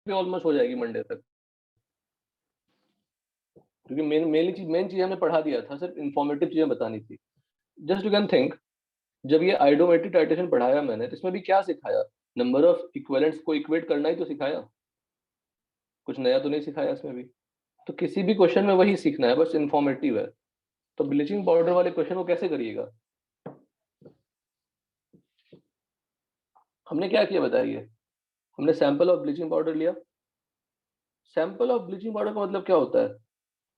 भी ऑलमोस्ट हो जाएगी मंडे तक, क्योंकि मेन चीज हमें पढ़ा दिया था, सिर्फ इंफॉर्मेटिव चीजें बतानी थी। जस्ट यू कैन थिंक, जब ये आइडोमेट्रिक टाइट्रेशन पढ़ाया मैंने, तो इसमें भी क्या सिखाया? नंबर ऑफ इक्विवेलेंट्स को इक्वेट करना ही तो सिखाया, कुछ नया तो नहीं सिखाया इसमें भी। तो किसी भी क्वेश्चन में वही सीखना है, बस इंफॉर्मेटिव है। तो ब्लीचिंग पाउडर वाले क्वेश्चन को कैसे करिएगा? हमने क्या किया बताइए? हमने सैंपल ऑफ ब्लीचिंग पाउडर लिया। सैंपल ऑफ ब्लीचिंग पाउडर का मतलब क्या होता है?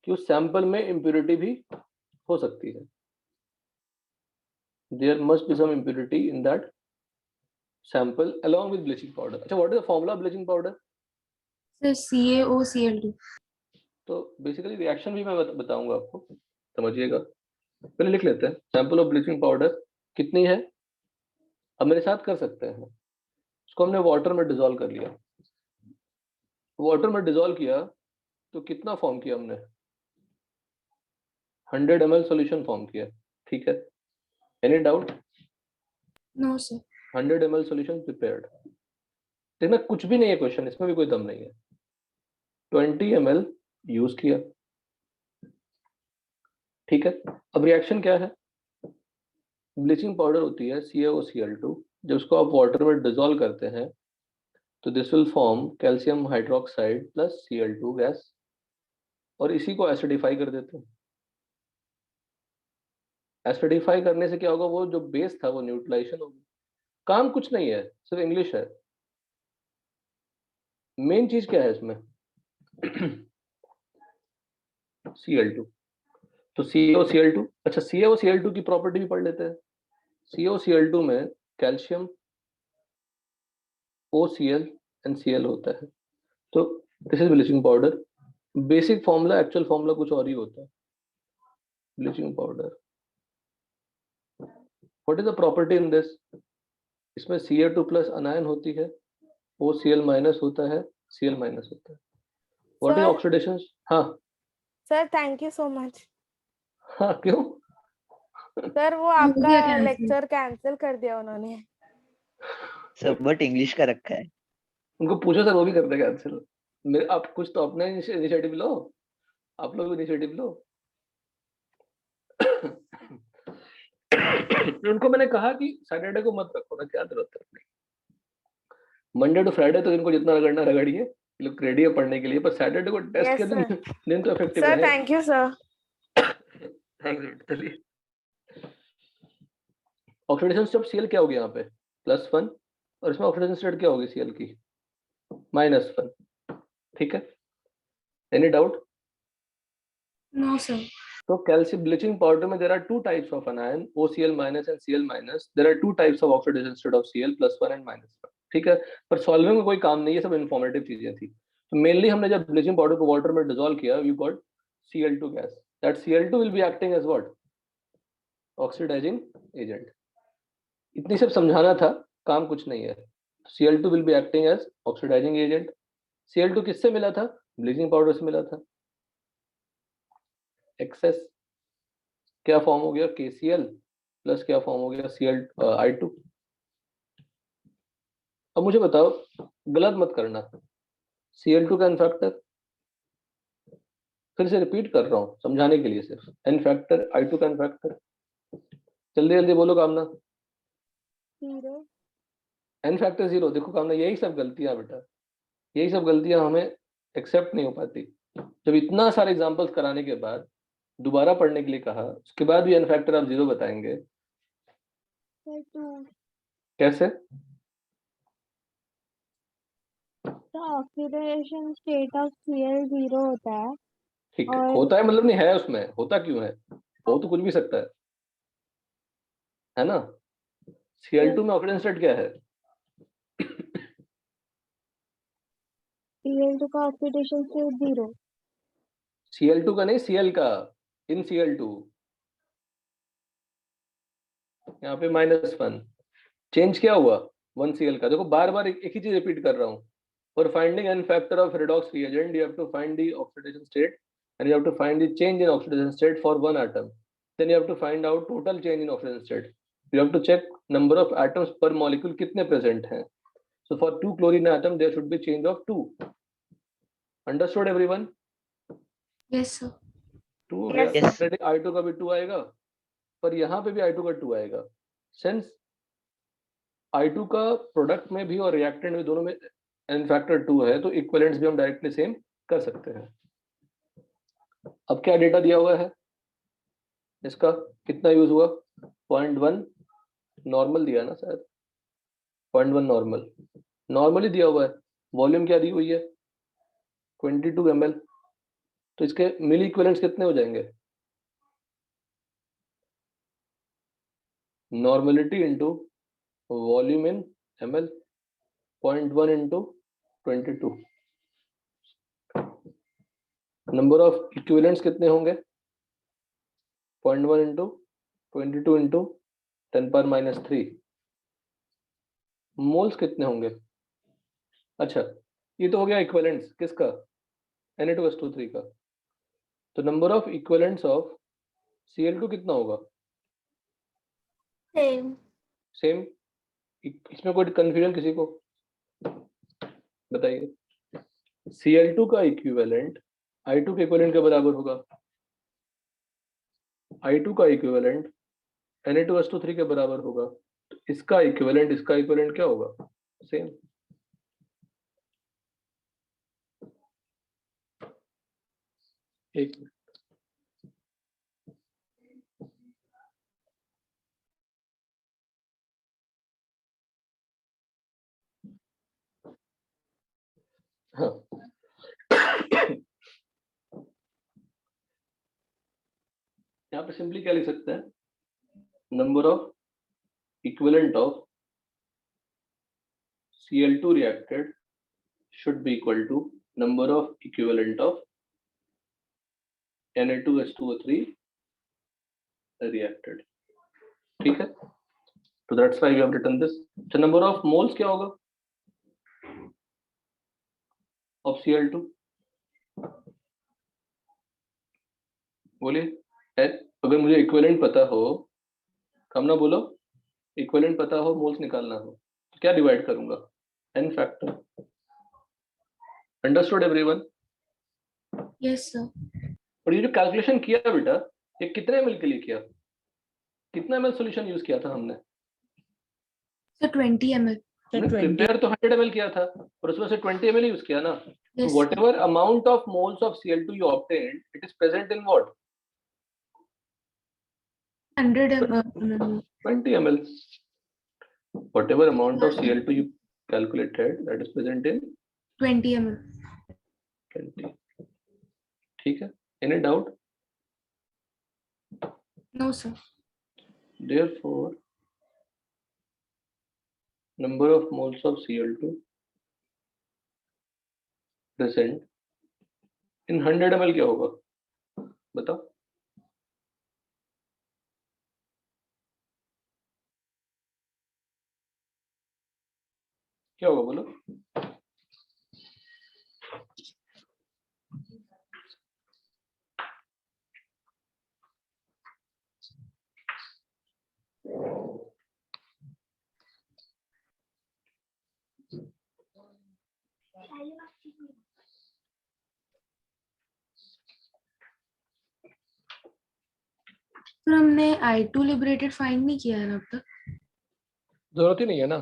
कि उस सैंपल में इम्प्योरिटी भी हो सकती है, there must be some impurity in that sample along with bleaching powder. अच्छा, what is the formula of bleaching powder? Sir CaOCl2। तो बेसिकली रिएक्शन भी मैं बताऊंगा आपको, समझिएगा। पहले लिख लेते हैं, सैंपल ऑफ ब्लीचिंग पाउडर कितनी है, अब मेरे साथ कर सकते हैं। उसको हमने वाटर में डिसॉल्व कर लिया। वाटर में डिसॉल्व किया तो कितना फॉर्म किया हमने? 100 ml सॉल्यूशन फॉर्म किया, ठीक है। Any doubt? No sir. 100 ml solution prepared. देखना कुछ भी नहीं है क्वेश्चन, इसमें भी कोई दम नहीं है। 20 ml यूज किया, ठीक है। अब रिएक्शन क्या है? ब्लीचिंग पाउडर होती है CaOCl2, जब उसको आप वाटर में डिसॉल्व करते हैं तो this will form calcium hydroxide plus Cl2 gas, और इसी को एसिडिफाई कर देते हैं। एसिडिफाई करने से क्या होगा? वो जो बेस था वो न्यूट्रलाइजेशन होगी। काम कुछ नहीं है, सिर्फ इंग्लिश है। मेन चीज क्या है इसमें? Cl2। तो CaOCl2, अच्छा CaOCl2 की प्रॉपर्टी भी पढ़ लेते हैं। CaOCl2 में कैल्शियम, OCl एंड Cl होता है। तो this is bleaching powder. Basic formula, actual formula कुछ और ही होता है। Bleaching powder, what is the property in this? इसमें Ca2 प्लस अनायन होती है, OCl माइनस होता है, Cl माइनस होता है। What is sir oxidation? हाँ sir thank you so much हाँ, क्यों? सर, वो हो आपका गया cancel। लेक्चर कैंसिल कर दिया उन्होंने। सब बट इंग्लिश का रखा है। उनको पूछो सर, वो भी कर देगा कैंसिल। मेरे आप कुछ तो अपना इनिशिएटिव लो, आप लोग इनिशिएटिव लो। उनको मैंने कहा कि सैटरडे को मत रखो ना, क्या जरूरत है अपनी। मंडे टू फ्राइडे तो इनको जितना रगड़ना रगड़िए, ये लोग रेडी है पढ़ने के लिए, पर सैटरडे को टेस्ट के यस सर। दिन तो इफेक्टिव सर रहे। Thank you sir. थैंक्स। चलिए, ऑक्सीडेशन स्टेट Cl क्या होगी यहाँ पे? +1, और इसमें ऑक्सीडेशन स्टेट क्या होगी Cl की? -1, ठीक है। Any doubt? No sir. तो कैल्शियम ब्लीचिंग पाउडर में there are two types of anion, OCl minus and Cl minus. There are two types of oxidation state of Cl, +1 and -1, ठीक है। पर सॉल्विंग में कोई काम नहीं है, सब इन्फॉर्मेटिव चीजें थी। तो मेनली हमने जब ब्लीचिंग पाउडर को वाटर में डिसॉल्व किया, we got Cl2 gas. That Cl2 will be acting as what? Oxidising agent. इतनी सब समझाना था, काम कुछ नहीं है। Cl2 will be acting as oxidising agent. Cl2 किससे मिला था? ब्लीचिंग पाउडर से मिला था। एक्सेस क्या फॉर्म हो गया? KCl प्लस क्या फॉर्म हो गया? I2। अब मुझे बताओ, गलत मत करना, Cl2 का एन फैक्टर, फिर से रिपीट कर रहा हूँ समझाने के लिए सिर्फ, एन फैक्टर I2 का एन फैक्टर। जल्दी जल्दी बोलो कामना। 0। N factor 0। देखो कामना, यही सब गलतियां बेटा, यही सब गलतियां हमें एक्सेप्ट नहीं हो पाती। जब इतना सारे एग्जांपल्स कराने के बाद दोबारा पढ़ने के लिए कहा, उसके बाद भी एन फैक्टर आप 0 बताएंगे, कैसे? ऑक्सीडेशन स्टेट ऑफ Cl 0 होता है। ठीक है, और होता है मतलब नहीं है, उसमें होता क्यों है? हो तो कुछ भी सकता है ना। Cl2 में ऑक्सीडेशन स्टेट क्या है? Cl2 का ऑक्सीडेशन स्टेट 0। Cl2 का नहीं, Cl का, इन Cl2 यहाँ पे -1, चेंज क्या हुआ? 1 Cl का। देखो बार बार एक ही चीज रिपीट कर रहा हूँ। For finding N factor of redox reagent, you have to find the oxidation state and you have to find the change in oxidation state for one atom. Then you have to find out total change in oxidation state. You have to check number of atoms per molecule कितने present हैं. So for 2 chlorine atom there should be change of 2. Understood everyone? Yes, sir. 2 हो Yes. गया, Yes. Already I2 का भी 2 आएगा, पर यहाँ पे भी I2 का 2 आएगा। सिंस I2 का प्रोडक्ट में भी और रिएक्टेंट में दोनों में n फैक्टर 2 है, तो इक्विवेलेंट्स भी हम डायरेक्टली सेम कर सकते हैं। अब क्या डेटा दिया हुआ है, इसका कितना यूज हुआ? 0.1 नॉर्मल दिया ना शायद, 0.1 नॉर्मल, नॉर्मली दिया हुआ है। वॉल्यूम क्या दी हुई है? 22 ml। तो इसके मिली इक्विवेलेंट्स कितने हो जाएंगे? Normality into volume in ml, 0.1 into 22। Number of equivalents कितने होंगे? 0.1 इंटू 22 इंटू 10⁻³ मोल्स कितने होंगे? अच्छा, ये तो हो गया इक्विवेलेंट्स किसका? Na2S2 का। तो number of equivalents of Cl2 कितना होगा? Same. सेम। इसमें कोई कंफ्यूजन किसी को? बताइए। Cl2 का इक्विवेलेंट I2 के इक्विवेलेंट के बराबर होगा, I2 का इक्विवेलेंट Na2S2 के बराबर होगा, तो इसका इक्विवेलेंट क्या होगा? सेम। एक मिनट। हाँ, यहाँ पे सिंपली क्या लिख सकते हैं? Number of equivalent of Cl2 reacted should be equal to number of equivalent of Na2S2O3 reacted। ठीक है, तो that's why we have written this। तो number of moles क्या होगा of Cl2? बोलिए। अगर मुझे इक्विवेलेंट पता हो, कम ना बोलो, इक्विवेलेंट पता हो, मोल्स निकालना हो, तो क्या डिवाइड करूंगा? n factor. Understood everyone? Yes, sir. और ये जो कैलकुलेशन किया बेटा, ये कितने ml के लिए किया? कितना ml सॉल्यूशन यूज किया था हमने? So 20 ml. प्रिपेयर तो 100 ml किया था, और उसमें से 20 ml यूज किया ना। Yes, So whatever amount of moles of Cl2 you obtained, it is present in what? 100 ml. 20 ml. Whatever amount of Cl2 you calculated, that is present in 20 ml. 20। ठीक है, any doubt? No, sir. Therefore, number of moles of Cl2 present in 100 ml क्या होगा? बताओ। क्या होगा बोलो? तो हमने I2 लिबरेटेड फाइंड नहीं किया है ना अब तक। जरूरत ही नहीं है ना।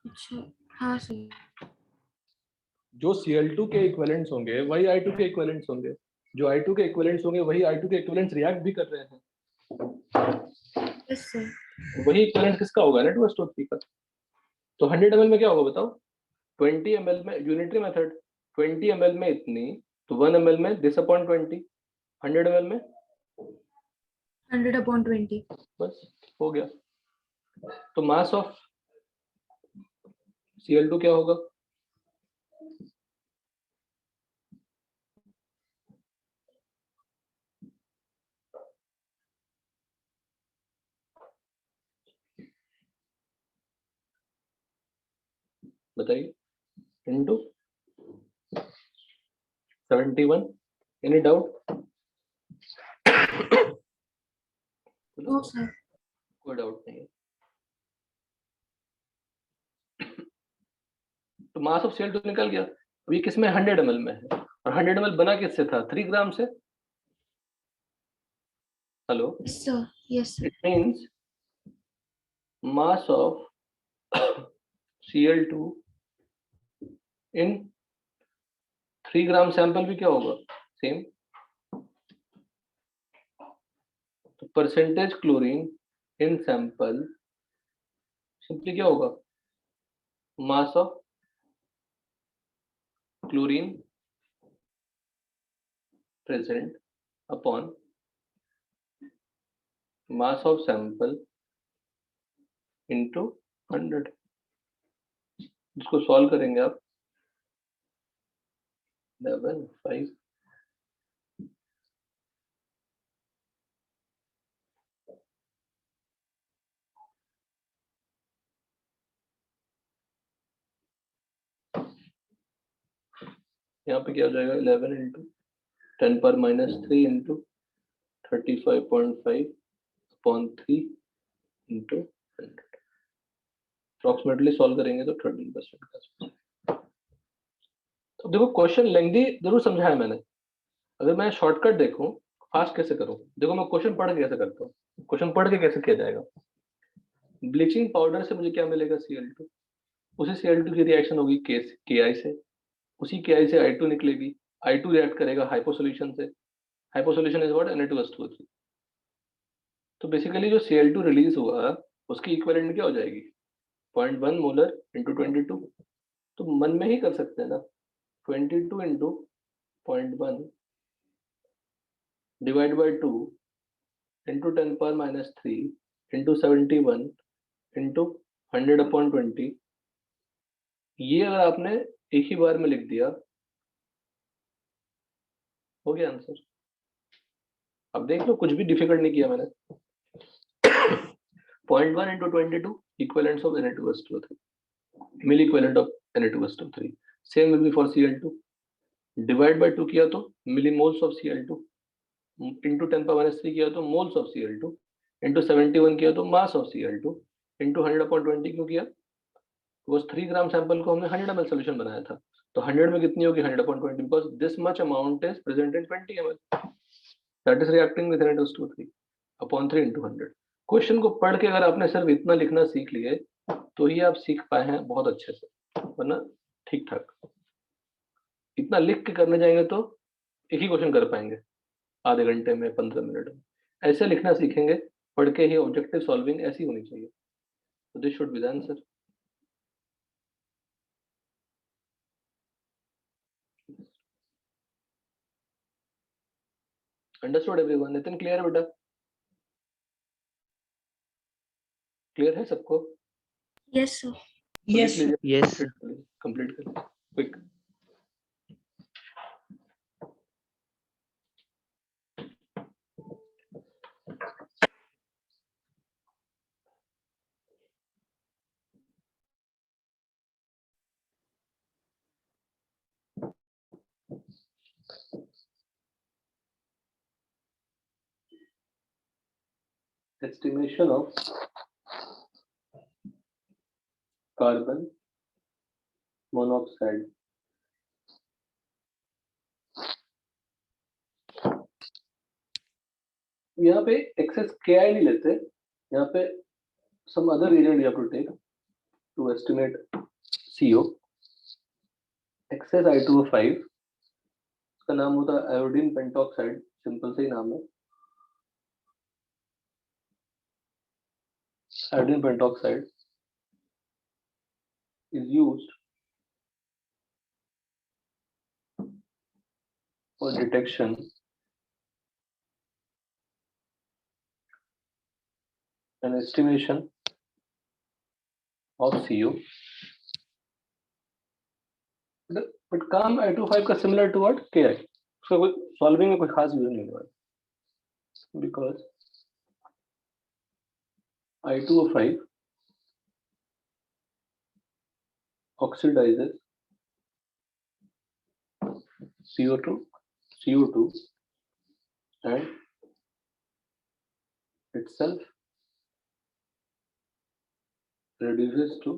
अच्छा, हाँ सर। जो Cl2 के इक्विवेलेंट्स होंगे वही I2 के इक्विवेलेंट्स होंगे, जो I2 के इक्विवेलेंट्स होंगे वही I2 के इक्विवेलेंट्स रिएक्ट भी कर रहे हैं। Yes sir. वही इक्विवेलेंट किसका होगा? Na2S2 का। तो 100 ml में क्या होगा बताओ? 20 ml में यूनिटरी मेथड, 20 ml में इतनी, तो 1 ml में दिस अपॉन 20, 100 ml में 100/20। बस हो गया। तो मास ऑफ Cl2 क्या होगा? बताइए। Into 71। Any doubt? No sir. कोई डाउट नहीं है। तो मास ऑफ Cl2 निकल गया। अब ये किसमें 100 ml में है, और 100 ml बना किससे था, 3 ग्राम से। Hello, Yes, sir. Yes, sir. It means mass of Cl2 in 3 gram sample भी क्या होगा, सेम। तो परसेंटेज क्लोरीन इन सैंपल सिंपली क्या होगा, mass of chlorine present upon mass of sample into 100। इसको सॉल्व करेंगे आप, 11 5 यहाँ पे क्या हो जाएगा, 11 इंटू 10 पर -3 into 35.5 upon 3 into 100। Approximately solve करेंगे तो 13% का। तो देखो क्वेश्चन लेंथी जरूर समझाया मैंने, अगर मैं शॉर्टकट देखूं फास्ट कैसे करूं, देखो मैं क्वेश्चन पढ़ के कैसे करता हूँ, क्वेश्चन पढ़ के कैसे किया जाएगा। ब्लीचिंग पाउडर से मुझे क्या मिलेगा, Cl2, उसी Cl2 की रिएक्शन होगी Ki से, उसी Ki से I2 निकलेगी, I2 रिएक्ट करेगा हाइपो सॉल्यूशन से, hypo solution is what, Na2S2O3। तो बेसिकली जो Cl2 रिलीज हुआ उसकी इक्विवेलेंट क्या हो जाएगी, 0.1 मोलर इंटू 22। तो मन में ही कर सकते हैं ना, 22 इंटू 0.1 डिवाइड बाई 2 इंटू 10 पर -3 इंटू 71 इंटू 100/20। ये अगर आपने एक ही बार में लिख दिया, हो गया आंसर। अब देख लो, कुछ भी डिफिकल्ट नहीं किया मैंने। 0.1 into 22 equivalents of Na2S2O3, mill equivalent of Na2S2O3। Same will be for Cl2, divide by 2 किया तो मिलीमोल्स ऑफ Cl2, इंटू 10 पर -3 किया तो मोल्स ऑफ Cl2, इंटू 71 किया तो मास ऑफ Cl2, इंटू 100/20 क्यों किया, बिकॉज 3 ग्राम सैंपल को हमने 100 ml सोल्यूशन बनाया था, तो 100 में कितनी होगी, 100/20, because this much amount is present in 20 ml, that is reacting with Na2S2O3 upon 3 into 100। Question को पढ़ के अगर आपने सिर्फ इतना लिखना सीख लिए तो ही आप सीख पाए हैं बहुत अच्छे से, वरना ठीक ठाक इतना लिख के करने जाएंगे तो एक ही क्वेश्चन कर पाएंगे आधे घंटे में, 15 मिनट में। ऐसे लिखना सीखेंगे, पढ़ के ही ऑब्जेक्टिव सॉल्विंग ऐसी होनी चाहिए। तो this should be the answer. Understood everyone? Nitin clear है बेटा? क्लियर है सबको? Yes, sir. Yes, sir. Yes. Complete कर quick. Estimation of carbon monoxide. यहाँ पे excess Ki नहीं लेते, यहाँ पे some other reagent you have to take to estimate CO. excess I2O5, इसका नाम होता है आयोडीन पेंटॉक्साइड, सिंपल से ही नाम है। Iodine pentoxide is used for detection and estimation of CO. But काम I2O5 का similar to what? Ki. So solving में कोई खास यूज नहीं हुआ, because I2O5 oxidizes CO2 and itself reduces to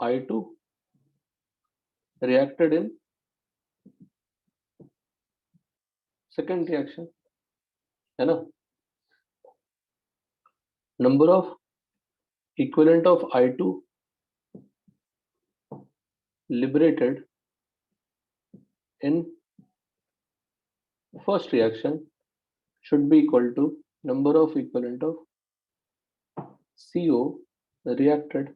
I2 reacted in second reaction, है ना? Number of equivalent of I2 liberated in first reaction should be equal to number of equivalent of CO reacted.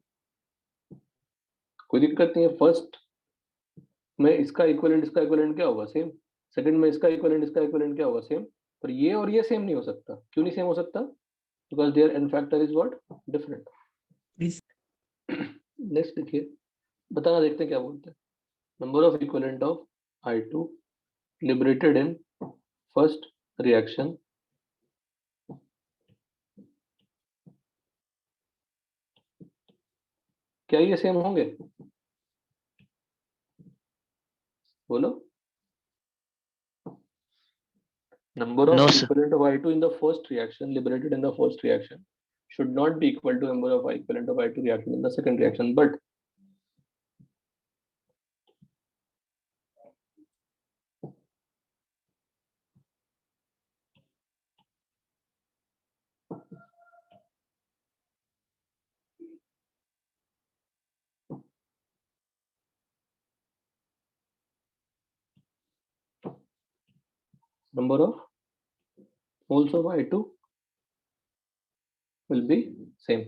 कोई दिक्कत नहीं है. First में इसका equivalent क्या होगा? सेम. सेकंड में इसका इक्विवेलेंट क्या होगा? सेम. पर ये और ये सेम नहीं हो सकता. क्यों नहीं सेम हो सकता? Because there n factor is what? Different. Next देखिए, बताना, देखते हैं क्या बोलते हैं. Number of equivalent of I2 liberated in first reaction क्या ये सेम होंगे? बोलो. Number of No, sir. equivalent of I2 in the first reaction liberated in the first reaction should not be equal to number of equivalent of I2 reaction in the second reaction, but number of moles of I2 will be same.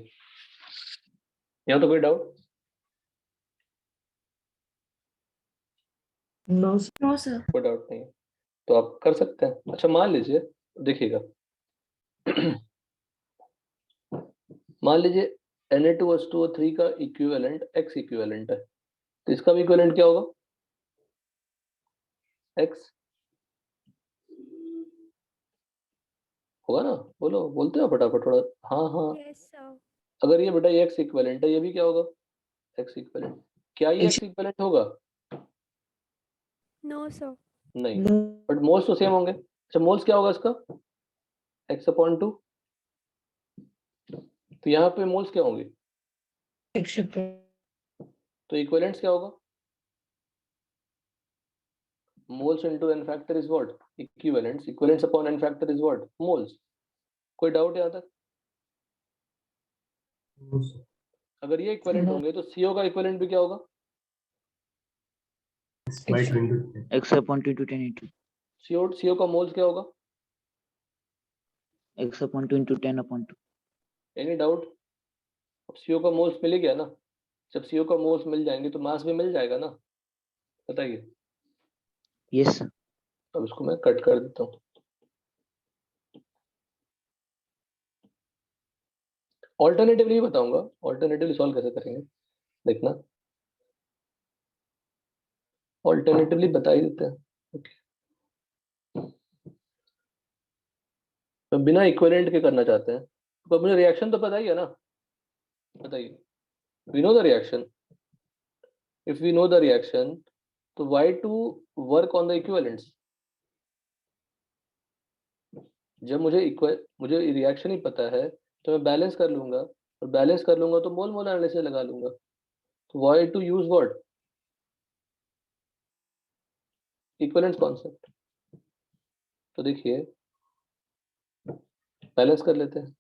यहाँ तो कोई doubt? No sir. कोई doubt नहीं है तो आप कर सकते हैं. अच्छा, मान लीजिए, देखिएगा, मान लीजिए Na2H2O3 का इक्विवेलेंट X इक्विवेलेंट है, तो इसका भी इक्विवेलेंट क्या होगा? X होगा ना? बोलो, बोलते हो फटाफट थोड़ा. हाँ हाँ. Yes, sir. अगर ये बेटा X इक्विवेलेंट है, ये भी क्या होगा? X equivalent. क्या ये X इक्विवेलेंट होगा? No, sir. नहीं, बट मोल्स तो सेम होंगे. अच्छा, मोल्स क्या होगा इसका? X/2. तो यहाँ पे मोल्स क्या होंगे? तो इक्विवेलेंट्स क्या होगा? Moles into n factor is what? Equivalents. Equivalents upon n factor is what? Moles. कोई डाउट यहाँ तक? No, sir. अगर ये इक्विवेलेंट होंगे तो CO का इक्विवेलेंट भी क्या होगा? X by 10. X upon 2 into 10 into CO का मोल्स क्या होगा? X upon 2 into 10 upon 2. Any doubt? अब CO का मोल्स मिल गया ना. जब CO का मोल्स मिल जाएंगे तो मास भी मिल जाएगा ना. बताइए. Yes, sir. अब इसको मैं कट कर देता हूँ. ऑल्टरनेटिवली बताऊंगा. ऑल्टरनेटिवली सॉल्व कैसे करेंगे देखना. ऑल्टरनेटिवली बता ही देते हैं. ओके, तो बिना इक्विवेलेंट के करना चाहते हैं तो मुझे रिएक्शन तो पता ही है ना. बताइए. We know the reaction. If we know the reaction तो why to work on the equivalents? जब मुझे रिएक्शन ही पता है तो मैं बैलेंस कर लूंगा, और बैलेंस कर लूंगा तो मोल मोल एनालिसिस लगा लूंगा. तो why to use what? Equivalence concept. तो देखिए, बैलेंस कर लेते हैं.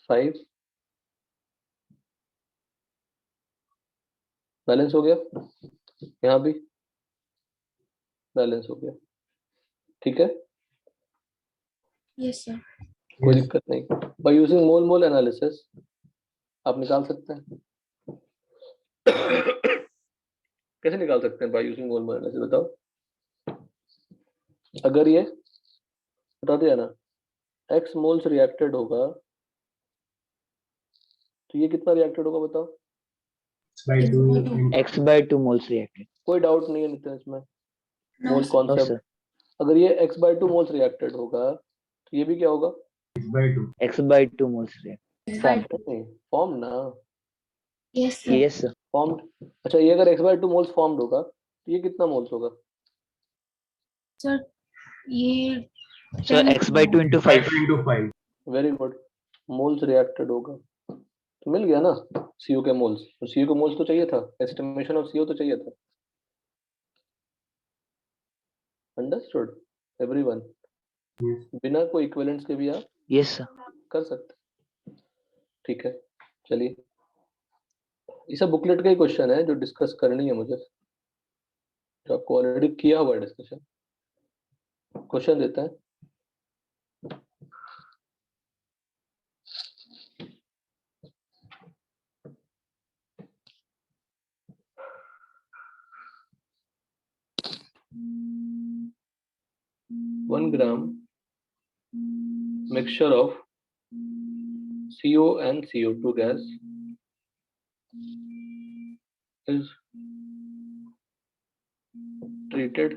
5 बैलेंस हो गया. यहाँ भी बैलेंस हो गया. ठीक है, यस सर. कोई दिक्कत नहीं. By using mole mole analysis आप निकाल सकते हैं. कैसे निकाल सकते हैं by using mole mole analysis? बताओ. अगर ये बता दिया ना, X मोल्स रिएक्टेड होगा तो ये कितना रिएक्टेड होगा? बताओ. X by 2 into X by 2 moles reacted. कोई डाउट नहीं है नितिन इसमें. नो मोल सर. No, concept. sir. अगर ये X/2 मोल्स रिएक्टेड होगा तो ये भी क्या होगा? X by 2. X by 2 moles reacted. Form ना. Yes sir. Yes, sir. Form. अच्छा, ये अगर X/2 मोल्स फॉर्म्ड होगा तो ये कितना मोल्स होगा? सर ये So 10 X by 2 into 5. 5 into 5. Very good. Moles reacted होगा तो मिल गया ना CO के मोल्स, तो CO के मोल्स तो चाहिए था, एस्टिमेशन ऑफ CO तो चाहिए था। Understood everyone? Yes. बिना कोई इक्विवेलेंट्स के भी आप Yes, sir. कर सकते। ठीक है, चलिए ये सब बुकलेट का ही क्वेश्चन है जो डिस्कस करनी है मुझे, जो आपको ऑलरेडी किया हुआ है डिस्कशन। क्वेश्चन देता है, one gram mixture of CO and CO2 gas is treated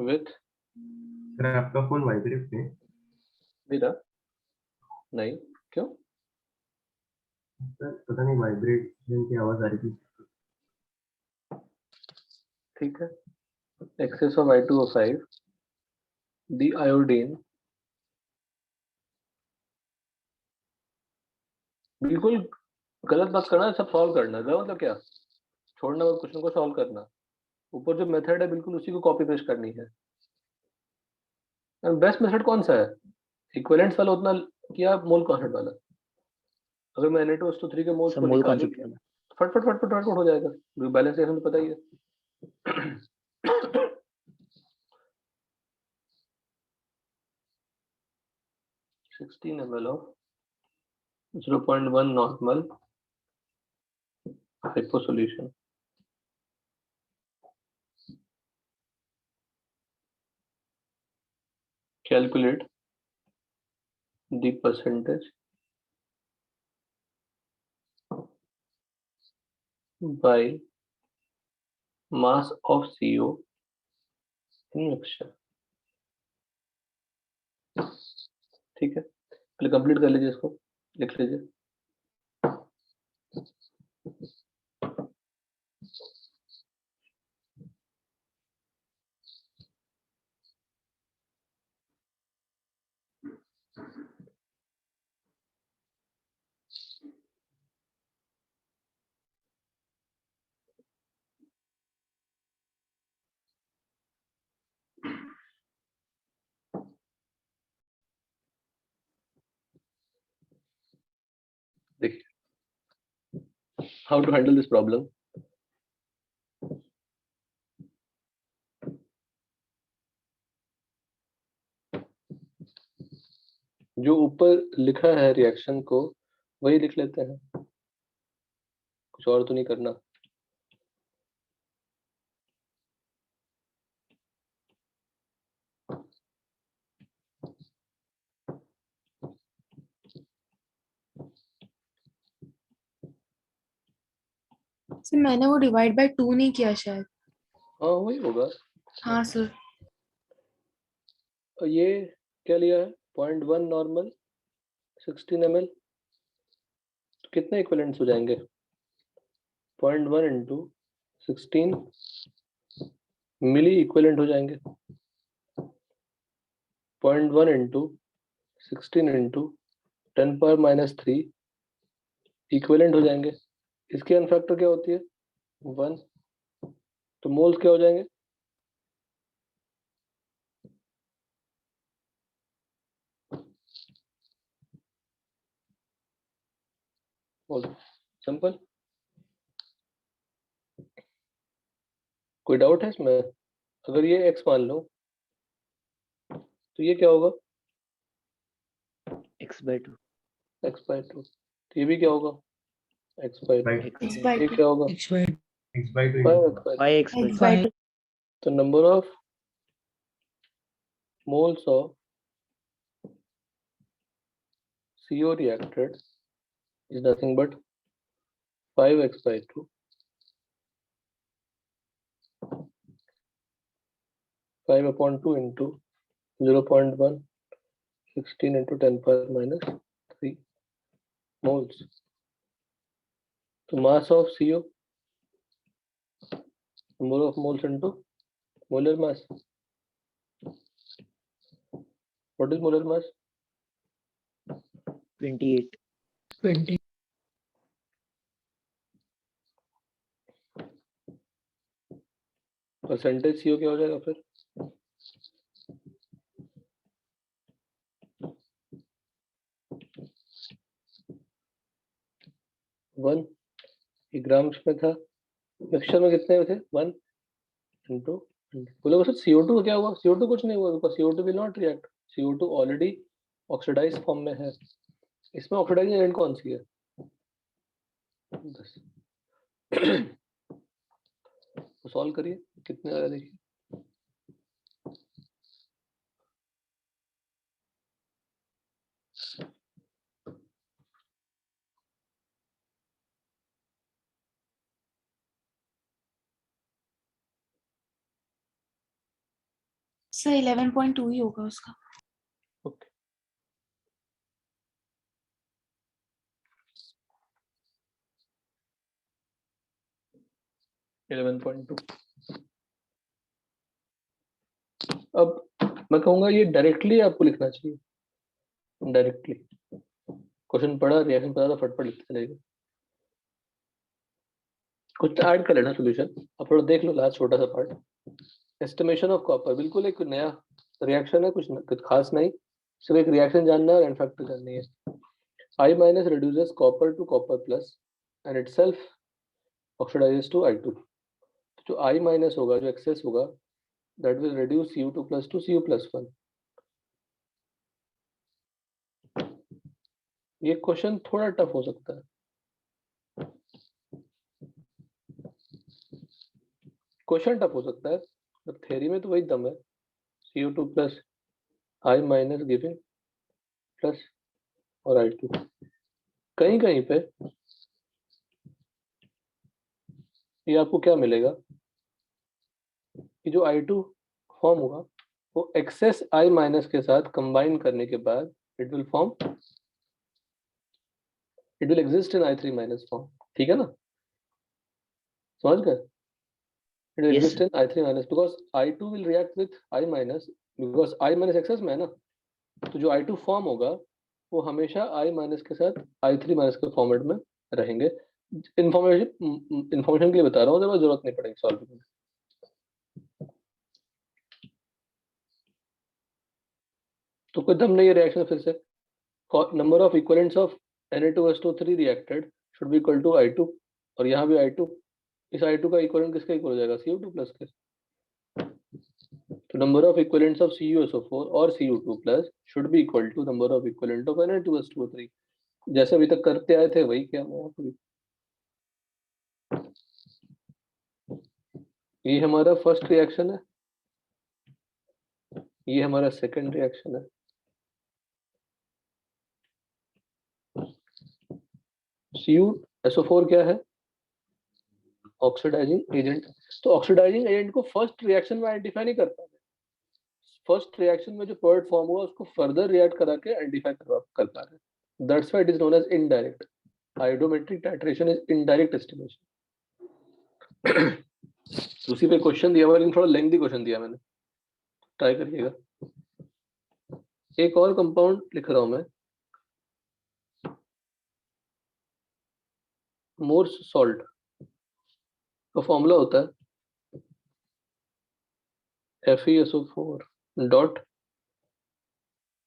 with sir आपका फोन वाइब्रेट पे है? मेरा नहीं, क्यों? सर पता नहीं वाइब्रेशन की आवाज आ रही थी। ठीक है, excess of I2O5, the iodine, बिल्कुल गलत बात करना है, सब सॉल्व करना है, मतलब क्या छोड़ना और क्वेश्चन को सॉल्व करना, ऊपर जो मेथड है बिल्कुल उसी को कॉपी पेस्ट करनी है। बेस्ट मेथड कौन सा है? इक्विवेलेंट्स वाला उतना किया, मोल कॉन्सेंट वाला। अगर मैं Na2SO3 के मोल्स Sir, को mole निकाल concept लिया, वाला. फट फट फट फट फट हो जाएगा, बैलेंस रिएक्शन तो पता ही है। 16 ml of 0.1 normal hypo solution. Calculate the percentage by mass of CO in mixture. ठीक है, पहले कंप्लीट कर लीजिए इसको, लिख लीजिए। देखिए, how to handle this problem. जो ऊपर लिखा है रिएक्शन को वही लिख लेते हैं, कुछ और तो नहीं करना। सर मैंने वो डिवाइड बाय 2 नहीं किया शायद। हाँ वही होगा। हाँ सर। और ये क्या लिया है? 0.1 नॉर्मल 16 ml, तो कितने इक्विवेलेंट्स हो जाएंगे? 0.1 इंटू 16 मिली इक्विवेलेंट हो जाएंगे। 0.1 इंटू 16 इंटू 10⁻³ इक्विवेलेंट हो जाएंगे। इसकी n फैक्टर क्या होती है? 1। तो मोल्स क्या हो जाएंगे? सिंपल। कोई डाउट है इसमें? अगर ये x मान लो तो ये क्या होगा? X/2. x/2। तो ये भी क्या होगा? x/2। X by ये 2. क्या होगा? x by 2 5x/2। 5x/2. X by 2. तो number of moles of CO reacted is nothing but 5x/2 5/2 into 0.1 16 into 10⁻³ moles. So mass of CO, number of moles into molar mass. What is molar mass? 28. 20. Percentage CO क्या हो जाएगा फिर? One grams में था, mixture में कितने थे? 1 into बोलो बस CO2 क्या हुआ? CO2 कुछ नहीं हुआ because CO2 will not react, CO2 already oxidise form में है। इसमें ऑक्सीडाइजिंग एजेंट कौन सी है? बस तो सॉल्व करिए, कितने आ रहा है देखिए। सर 11.2 ही होगा उसका। Okay, eleven point two. अब मैं कहूंगा ये डायरेक्टली आपको लिखना चाहिए, डायरेक्टली क्वेश्चन पढ़ा, रिएक्शन पढ़ा तो फटफट लिखते चलेगा। कुछ ऐड कर लेना सोल्यूशन, अब थोड़ा देख लो लास्ट छोटा सा पार्ट, एस्टिमेशन ऑफ कॉपर। बिल्कुल एक नया रिएक्शन है, कुछ खास नहीं, सिर्फ एक रिएक्शन जानना है और एंड फैक्टर जाननी है। I minus reduces copper to copper plus and itself oxidizes to I2। जो I minus होगा, जो एक्सेस होगा, that will reduce Cu2 plus to Cu plus 1। ये क्वेश्चन थोड़ा टफ हो सकता है, क्वेश्चन टफ हो सकता है, पर थ्योरी में तो वही दम है, Cu2 plus I minus giving plus और I2। कहीं कहीं पे ये आपको क्या मिलेगा कि जो I2 फॉर्म होगा वो एक्सेस I माइनस के साथ कंबाइन करने के बाद it will exist in I3 minus form. ठीक है ना, समझ गए? It will Yes, exist sir. in I3 minus because I2 will react with I minus because I minus excess में है ना, तो जो I2 फॉर्म होगा वो हमेशा I minus के साथ I3 minus के फॉर्मेट में रहेंगे। इंफॉर्मेशन के लिए बता रहा हूँ, जब जरूरत नहीं पड़ेगी सॉल्व करने की। तो कोई दम नहीं है रिएक्शन फिर से। Number of equivalents of Na2SO3 reacted should be equal to I2, और यहाँ भी I2, इस I2 का इक्विवेलेंट किसका इक्वल हो जाएगा? Cu2 प्लस के। तो number of equivalents of CuSO4 और Cu2 plus should be equal to number of equivalent of Na2SO3। जैसे अभी तक करते आए थे वही क्या हुआ। ये हमारा फर्स्ट रिएक्शन है, ये हमारा सेकंड रिएक्शन है। CuSO4 क्या है? Oxidising agent. तो ऑक्सीडाइजिंग एजेंट को फर्स्ट रिएक्शन में आइडेंटिफाई नहीं कर पाते, फर्स्ट रिएक्शन में जो प्रोडक्ट फॉर्म हुआ उसको फर्दर रिएक्ट करा के आइडेंटिफाई कर पा रहे हैं। That's why it is known as indirect. Iodometric titration is indirect estimation. उसी पे क्वेश्चन दिया हुआ, लेकिन थोड़ा लेंथी क्वेश्चन दिया मैंने, ट्राई करिएगा। एक और कंपाउंड लिख रहा हूं मैं, मोर्स सॉल्ट का फॉर्मूला होता है FeSO4 dot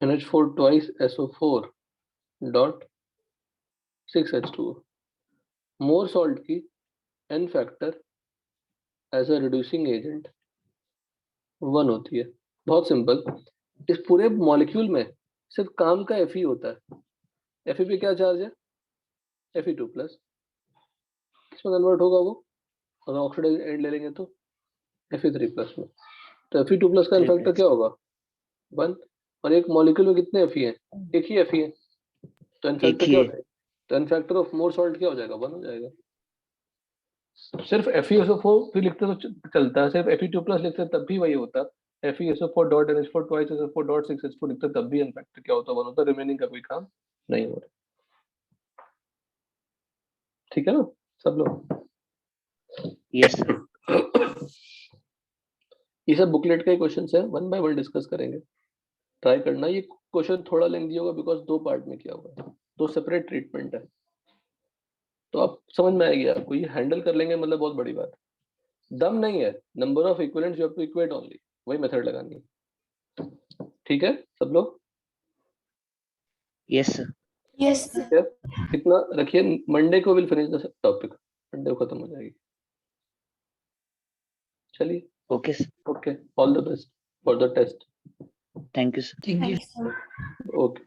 NH4 twice SO4 dot 6H2O। Mohr salt की N factor as a reducing agent 1 होती है। बहुत सिंपल, इस पूरे मॉलिक्यूल में सिर्फ काम का Fe होता है। Fe पे क्या चार्ज है? Fe2 plus. किसमें कन्वर्ट होगा वो? अगर ऑक्सीडाइज एंड ले लेंगे तो Fe3 प्लस में। तो Fe2 प्लस का Three फैक्टर plus. क्या होगा? 1। और एक मॉलिक्यूल में कितने Fe हैं? एक ही Fe है, तो एन फैक्टर ही क्या हो है। जाएगा? तो N factor of Mohr salt क्या हो जाएगा? 1 हो जाएगा। सिर्फ FeSO4 भी लिखते तो चलता है, सिर्फ Fe2 प्लस लिखते तब भी वही होता। FeSO4 dot NH4 twice SO4 dot 6H4 लिखते तब भी एन फैक्टर क्या होता? 1 होता। रिमेनिंग का कोई काम नहीं हो रहा। ठीक है ना सब लोग? Yes, sir. ये सब बुकलेट का ही क्वेश्चन है, 1 बाय 1 डिस्कस करेंगे। ट्राई करना, ये क्वेश्चन थोड़ा लेंथी होगा बिकॉज 2 पार्ट में किया हुआ है, 2 सेपरेट ट्रीटमेंट है, तो आप समझ में आएगी आपको, ये हैंडल कर लेंगे मतलब बहुत बड़ी बात है। दम नहीं है, number of equivalents you have to equate only, वही मेथड लगानी है। ठीक है सब लोग? Yes, sir. यस ठीक है, इतना रखिए, मंडे को will finish the topic, Monday को खत्म हो जाएगी। चलिए, Okay, sir. Okay, all the best for the test. Thank you, sir. Thank you sir. Okay.